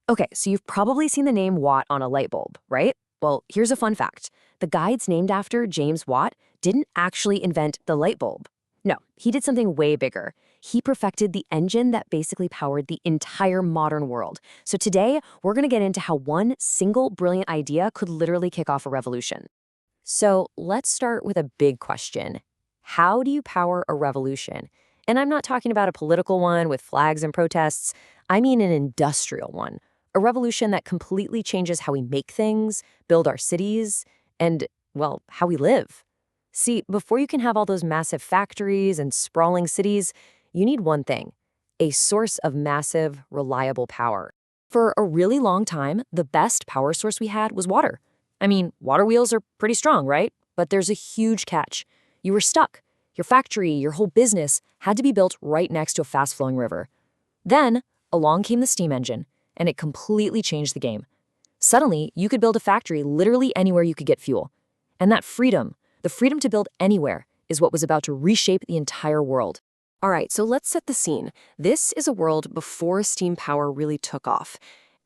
Okay, so you've probably seen the name Watt on a light bulb, right? Well, here's a fun fact. The guy it's named after, James Watt, didn't actually invent the light bulb. No, he did something way bigger. He perfected the engine that basically powered the entire modern world. So today, we're going to get into how one single brilliant idea could literally kick off a revolution. So let's start with a big question. How do you power a revolution? And I'm not talking about a political one with flags and protests. I mean an industrial one. A revolution that completely changes how we make things, build our cities, and, well, how we live. See, before you can have all those massive factories and sprawling cities, you need one thing: a source of massive, reliable power. For a really long time, the best power source we had was water. I mean, water wheels are pretty strong, right? But there's a huge catch. You were stuck. Your factory, your whole business had to be built right next to a fast-flowing river. Then, along came the steam engine, and it completely changed the game. Suddenly, you could build a factory literally anywhere you could get fuel. And that freedom, the freedom to build anywhere, is what was about to reshape the entire world. All right, so let's set the scene. This is a world before steam power really took off.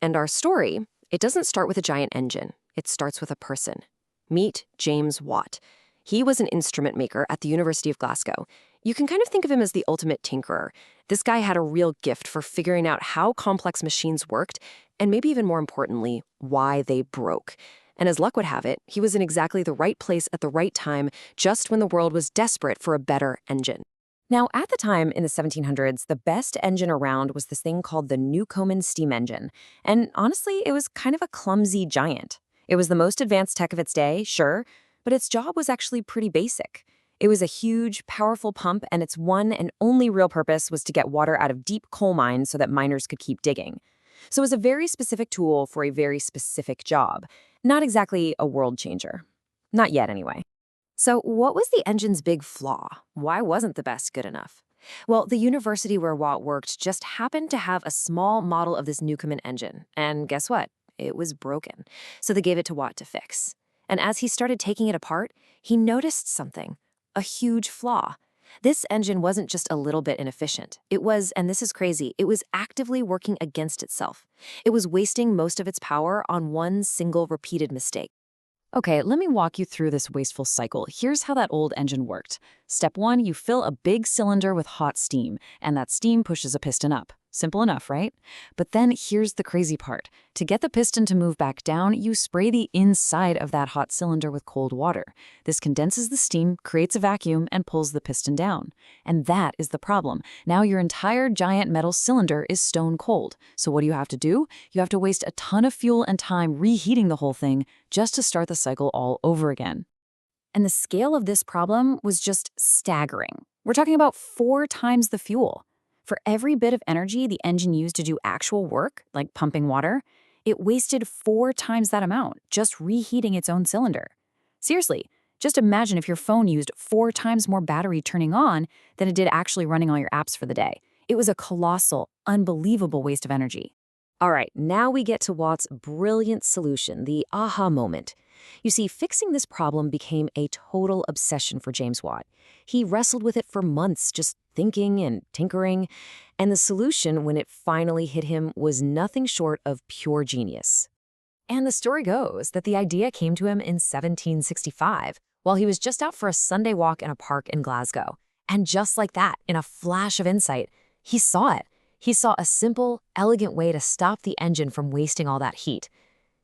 And our story, it doesn't start with a giant engine. It starts with a person. Meet James Watt. He was an instrument maker at the University of Glasgow. You can kind of think of him as the ultimate tinkerer. This guy had a real gift for figuring out how complex machines worked, and maybe even more importantly, why they broke. And as luck would have it, he was in exactly the right place at the right time, just when the world was desperate for a better engine. Now, at the time, in the 1700s, the best engine around was this thing called the Newcomen steam engine. And honestly, it was kind of a clumsy giant. It was the most advanced tech of its day, sure, but its job was actually pretty basic. It was a huge, powerful pump, and its one and only real purpose was to get water out of deep coal mines so that miners could keep digging. So it was a very specific tool for a very specific job. Not exactly a world changer. Not yet, anyway. So what was the engine's big flaw? Why wasn't the best good enough? Well, the university where Watt worked just happened to have a small model of this Newcomen engine. And guess what? It was broken. So they gave it to Watt to fix. And as he started taking it apart, he noticed something: a huge flaw. This engine wasn't just a little bit inefficient. It was, and this is crazy, it was actively working against itself. It was wasting most of its power on one single repeated mistake. Okay, let me walk you through this wasteful cycle. Here's how that old engine worked. Step 1, you fill a big cylinder with hot steam, and that steam pushes a piston up. Simple enough, right? But then here's the crazy part. To get the piston to move back down, you spray the inside of that hot cylinder with cold water. This condenses the steam, creates a vacuum, and pulls the piston down. And that is the problem. Now your entire giant metal cylinder is stone cold. So what do you have to do? You have to waste a ton of fuel and time reheating the whole thing just to start the cycle all over again. And the scale of this problem was just staggering. We're talking about 4 times the fuel. For every bit of energy the engine used to do actual work, like pumping water, it wasted 4 times that amount just reheating its own cylinder. Seriously, just imagine if your phone used 4 times more battery turning on than it did actually running all your apps for the day. It was a colossal, unbelievable waste of energy. All right, now we get to Watt's brilliant solution, the aha moment. You see, fixing this problem became a total obsession for James Watt. He wrestled with it for months, just thinking and tinkering, and the solution, when it finally hit him, was nothing short of pure genius. And the story goes that the idea came to him in 1765, while he was just out for a Sunday walk in a park in Glasgow. And just like that, in a flash of insight, he saw it. He saw a simple, elegant way to stop the engine from wasting all that heat.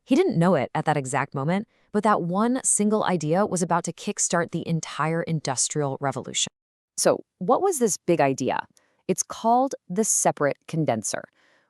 He didn't know it at that exact moment, but that one single idea was about to kickstart the entire industrial revolution. So, what was this big idea? It's called the separate condenser.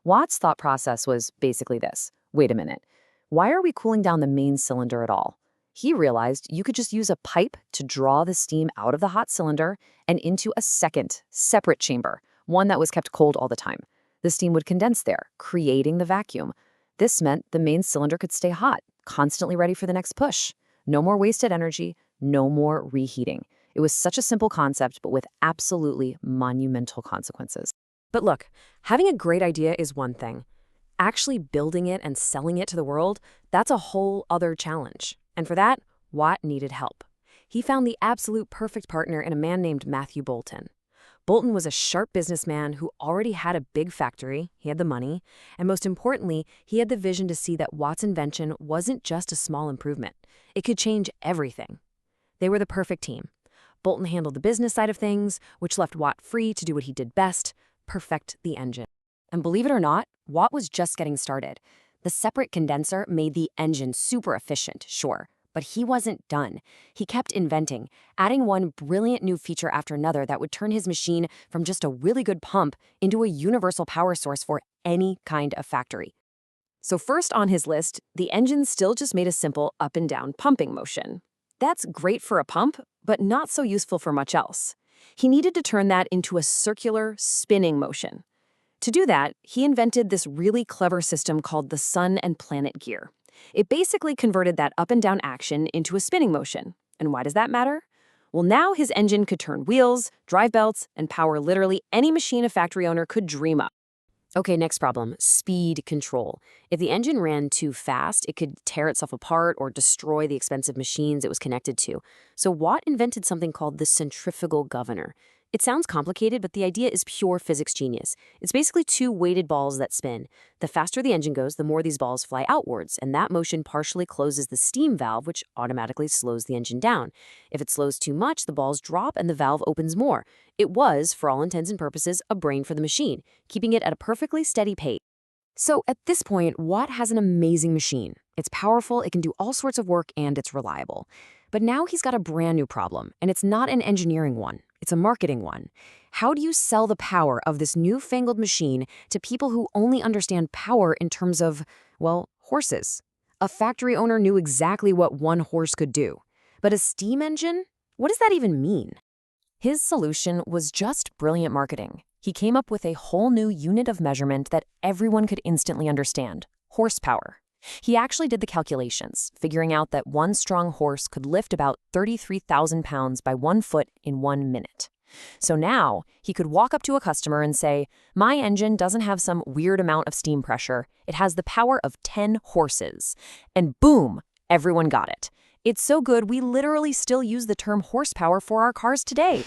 Watt's thought process was basically this. Wait a minute. Why are we cooling down the main cylinder at all? He realized you could just use a pipe to draw the steam out of the hot cylinder and into a second, separate chamber, one that was kept cold all the time. The steam would condense there, creating the vacuum. This meant the main cylinder could stay hot, constantly ready for the next push. No more wasted energy, no more reheating. It was such a simple concept, but with absolutely monumental consequences. But look, having a great idea is one thing. Actually building it and selling it to the world, that's a whole other challenge. And for that, Watt needed help. He found the absolute perfect partner in a man named Matthew Boulton. Bolton was a sharp businessman who already had a big factory, he had the money, and most importantly, he had the vision to see that Watt's invention wasn't just a small improvement. It could change everything. They were the perfect team. Bolton handled the business side of things, which left Watt free to do what he did best, perfect the engine. And believe it or not, Watt was just getting started. The separate condenser made the engine super efficient, sure, but he wasn't done. He kept inventing, adding one brilliant new feature after another that would turn his machine from just a really good pump into a universal power source for any kind of factory. So first on his list, the engine still just made a simple up and down pumping motion. That's great for a pump, but not so useful for much else. He needed to turn that into a circular, spinning motion. To do that, he invented this really clever system called the sun and planet gear. It basically converted that up and down action into a spinning motion. And why does that matter? Well, now his engine could turn wheels, drive belts, and power literally any machine a factory owner could dream up. Okay, next problem, speed control. If the engine ran too fast, it could tear itself apart or destroy the expensive machines it was connected to. So Watt invented something called the centrifugal governor. It sounds complicated, but the idea is pure physics genius. It's basically two weighted balls that spin. The faster the engine goes, the more these balls fly outwards, and that motion partially closes the steam valve, which automatically slows the engine down. If it slows too much, the balls drop and the valve opens more. It was, for all intents and purposes, a brain for the machine, keeping it at a perfectly steady pace. So at this point, Watt has an amazing machine. It's powerful, it can do all sorts of work, and it's reliable. But now he's got a brand new problem, and it's not an engineering one. It's a marketing one. How do you sell the power of this newfangled machine to people who only understand power in terms of, well, horses? A factory owner knew exactly what one horse could do. But a steam engine? What does that even mean? His solution was just brilliant marketing. He came up with a whole new unit of measurement that everyone could instantly understand: horsepower. He actually did the calculations, figuring out that one strong horse could lift about 33,000 pounds by 1 foot in 1 minute. So now he could walk up to a customer and say, "My engine doesn't have some weird amount of steam pressure. It has the power of 10 horses." And boom, everyone got it. It's so good we literally still use the term horsepower for our cars today.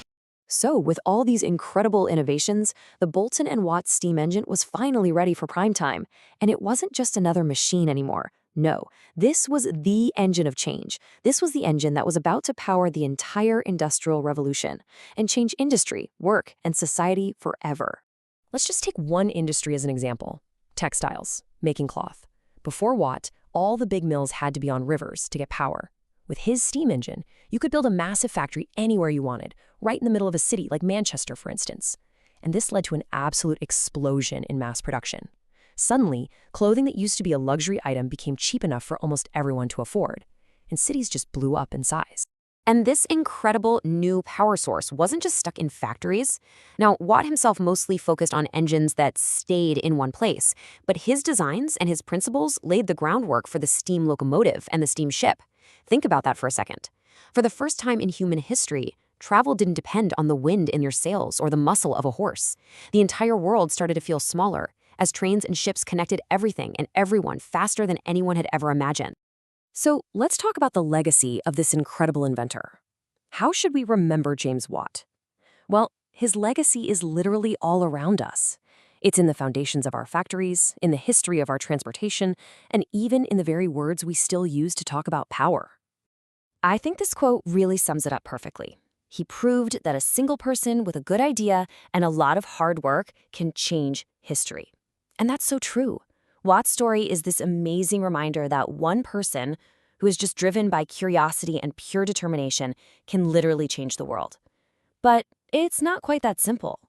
So with all these incredible innovations, the Bolton and Watt steam engine was finally ready for prime time. And it wasn't just another machine anymore. No, this was the engine of change. This was the engine that was about to power the entire industrial revolution and change industry, work, and society forever. Let's just take one industry as an example: textiles, making cloth. Before Watt, all the big mills had to be on rivers to get power. With his steam engine, you could build a massive factory anywhere you wanted, right in the middle of a city like Manchester, for instance. And this led to an absolute explosion in mass production. Suddenly, clothing that used to be a luxury item became cheap enough for almost everyone to afford, and cities just blew up in size. And this incredible new power source wasn't just stuck in factories. Now, Watt himself mostly focused on engines that stayed in one place, but his designs and his principles laid the groundwork for the steam locomotive and the steam ship. Think about that for a second. For the first time in human history, travel didn't depend on the wind in your sails or the muscle of a horse. The entire world started to feel smaller, as trains and ships connected everything and everyone faster than anyone had ever imagined. So let's talk about the legacy of this incredible inventor. How should we remember James Watt? Well, his legacy is literally all around us. It's in the foundations of our factories, in the history of our transportation, and even in the very words we still use to talk about power. I think this quote really sums it up perfectly. He proved that a single person with a good idea and a lot of hard work can change history. And that's so true. Watt's story is this amazing reminder that one person who is just driven by curiosity and pure determination can literally change the world. But it's not quite that simple.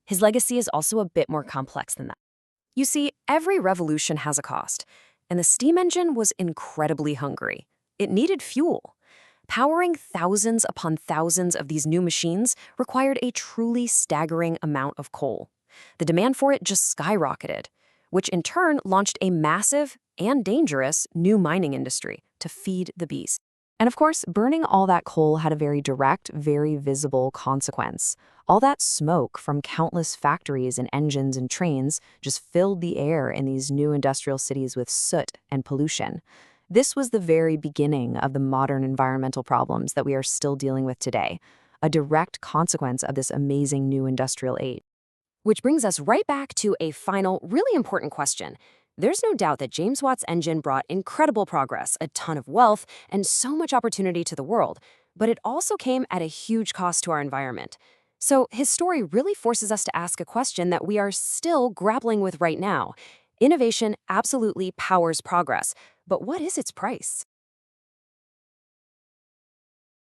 His legacy is also a bit more complex than that. You see, every revolution has a cost, and the steam engine was incredibly hungry. It needed fuel. Powering thousands upon thousands of these new machines required a truly staggering amount of coal. The demand for it just skyrocketed, which in turn launched a massive and dangerous new mining industry to feed the beast. And of course, burning all that coal had a very direct, very visible consequence. All that smoke from countless factories and engines and trains just filled the air in these new industrial cities with soot and pollution. This was the very beginning of the modern environmental problems that we are still dealing with today. a direct consequence of this amazing new industrial age. Which brings us right back to a final, really important question. There's no doubt that James Watt's engine brought incredible progress, a ton of wealth, and so much opportunity to the world, but it also came at a huge cost to our environment. So his story really forces us to ask a question that we are still grappling with right now. Innovation absolutely powers progress, but what is its price?